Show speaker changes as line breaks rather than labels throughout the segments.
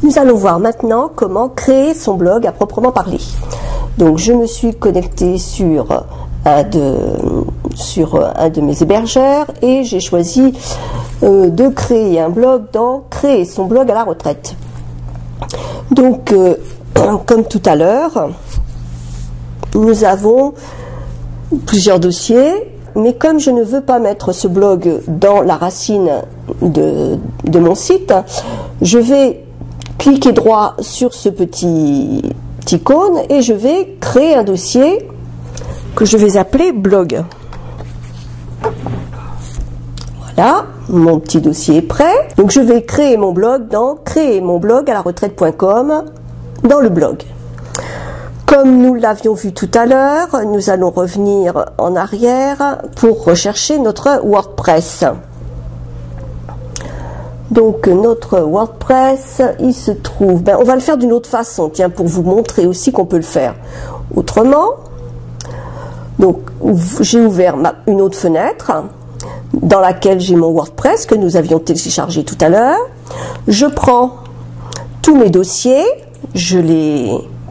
Nous allons voir maintenant comment créer son blog à proprement parler. Donc je me suis connectée sur un de mes hébergeurs et j'ai choisi de créer un blog dans Créer son blog à la retraite. Donc comme tout à l'heure, nous avons plusieurs dossiers, mais comme je ne veux pas mettre ce blog dans la racine de mon site, je vais cliquer droit sur ce petit icône et je vais créer un dossier que je vais appeler blog. Voilà, mon petit dossier est prêt. Donc je vais créer mon blog dans créer mon blog à la retraite.com dans le blog. Comme nous l'avions vu tout à l'heure, nous allons revenir en arrière pour rechercher notre WordPress. Donc notre WordPress, il se trouve, on va le faire d'une autre façon, tiens, pour vous montrer aussi qu'on peut le faire autrement. Donc j'ai ouvert une autre fenêtre dans laquelle j'ai mon WordPress que nous avions téléchargé tout à l'heure. Je prends tous mes dossiers,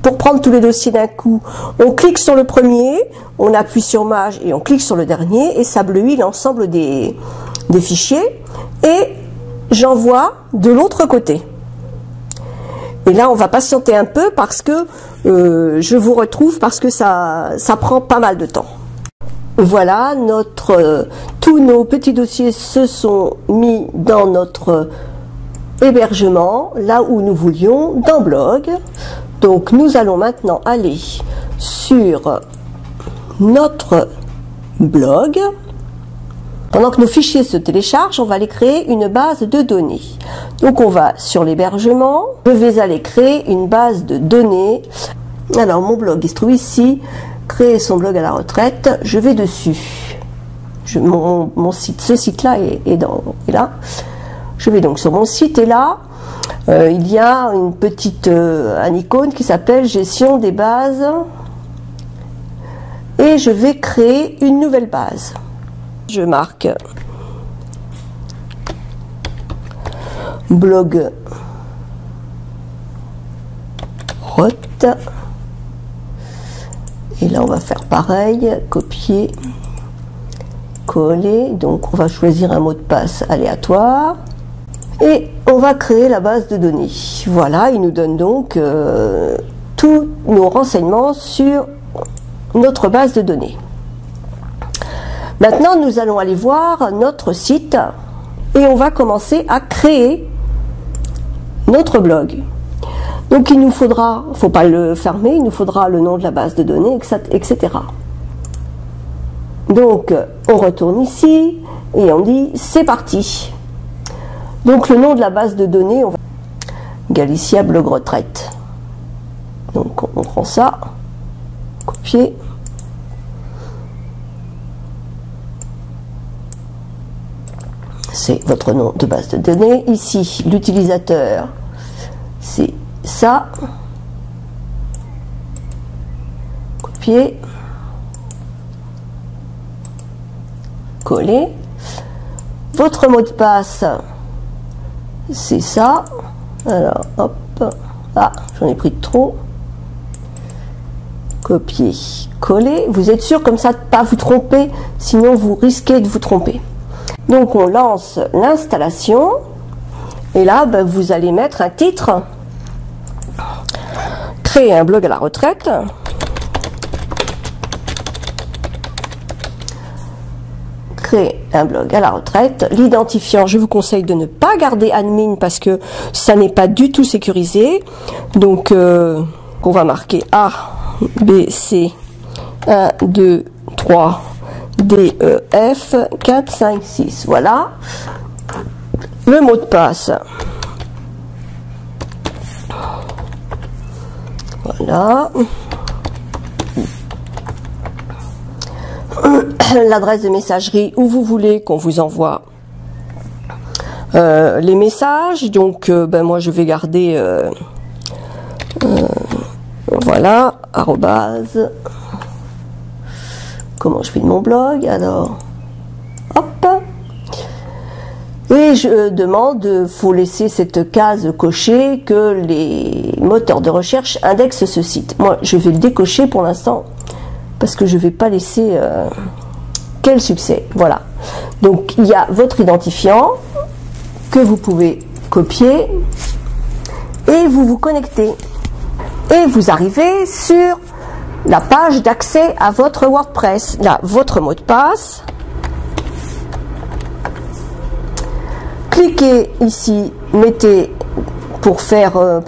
pour prendre tous les dossiers d'un coup, on clique sur le premier, on appuie sur Maj et on clique sur le dernier et ça bleuit l'ensemble des fichiers et j'envoie de l'autre côté. Et là, on va patienter un peu parce que je vous retrouve parce que ça prend pas mal de temps. Voilà, tous nos petits dossiers se sont mis dans notre hébergement, là où nous voulions, dans Blog. Donc nous allons maintenant aller sur notre blog. Pendant que nos fichiers se téléchargent, on va aller créer une base de données. Donc on va sur l'hébergement, je vais aller créer une base de données. Alors mon blog il se trouve ici, créer son blog à la retraite, je vais dessus. Mon site, ce site-là est là. Je vais donc sur mon site et là, il y a un icône qui s'appelle gestion des bases et je vais créer une nouvelle base. Je marque blog rot et là on va faire pareil, copier, coller, donc on va choisir un mot de passe aléatoire. Et on va créer la base de données. Voilà, il nous donne donc tous nos renseignements sur notre base de données. Maintenant, nous allons aller voir notre site et on va commencer à créer notre blog. Donc il nous faudra, il ne faut pas le fermer, il nous faudra le nom de la base de données, etc. Donc on retourne ici et on dit c'est parti. Donc le nom de la base de données, on va Galicia Blog Retraite. Donc on prend ça, copier. C'est votre nom de base de données. Ici, l'utilisateur, c'est ça. Copier. Coller. Votre mot de passe, c'est ça. Alors, hop. Ah, j'en ai pris de trop. Copier, coller. Vous êtes sûr comme ça de ne pas vous tromper, sinon vous risquez de vous tromper. Donc on lance l'installation. Et là, vous allez mettre un titre. Créer un blog à la retraite. Créer un blog à la retraite. L'identifiant, je vous conseille de ne pas garder admin parce que ça n'est pas du tout sécurisé. Donc on va marquer A, B, C, 1, 2, 3, D, E, F, 4, 5, 6. Voilà. Le mot de passe. Voilà. L'adresse de messagerie où vous voulez qu'on vous envoie les messages. Donc moi je vais garder voilà, arrobase. Comment je fais de mon blog alors, hop. Et je demande, faut laisser cette case cochée que les moteurs de recherche indexent ce site. Moi, je vais le décocher pour l'instant parce que je ne vais pas laisser quel succès. Voilà. Donc, il y a votre identifiant que vous pouvez copier et vous vous connectez. Et vous arrivez sur la page d'accès à votre WordPress. Là, votre mot de passe. Cliquez ici, mettez pour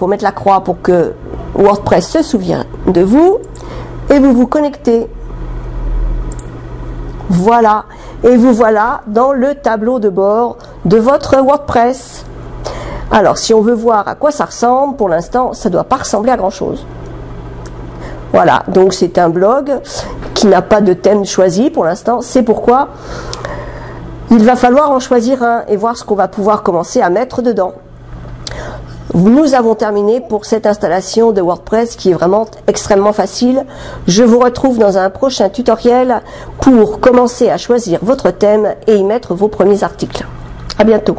mettre la croix pour que WordPress se souvienne de vous et vous vous connectez. Voilà, et vous voilà dans le tableau de bord de votre WordPress. Alors, si on veut voir à quoi ça ressemble, pour l'instant, ça ne doit pas ressembler à grand chose. Voilà, donc c'est un blog qui n'a pas de thème choisi pour l'instant, c'est pourquoi il va falloir en choisir un et voir ce qu'on va pouvoir commencer à mettre dedans. Nous avons terminé pour cette installation de WordPress qui est vraiment extrêmement facile. Je vous retrouve dans un prochain tutoriel pour commencer à choisir votre thème et y mettre vos premiers articles. À bientôt.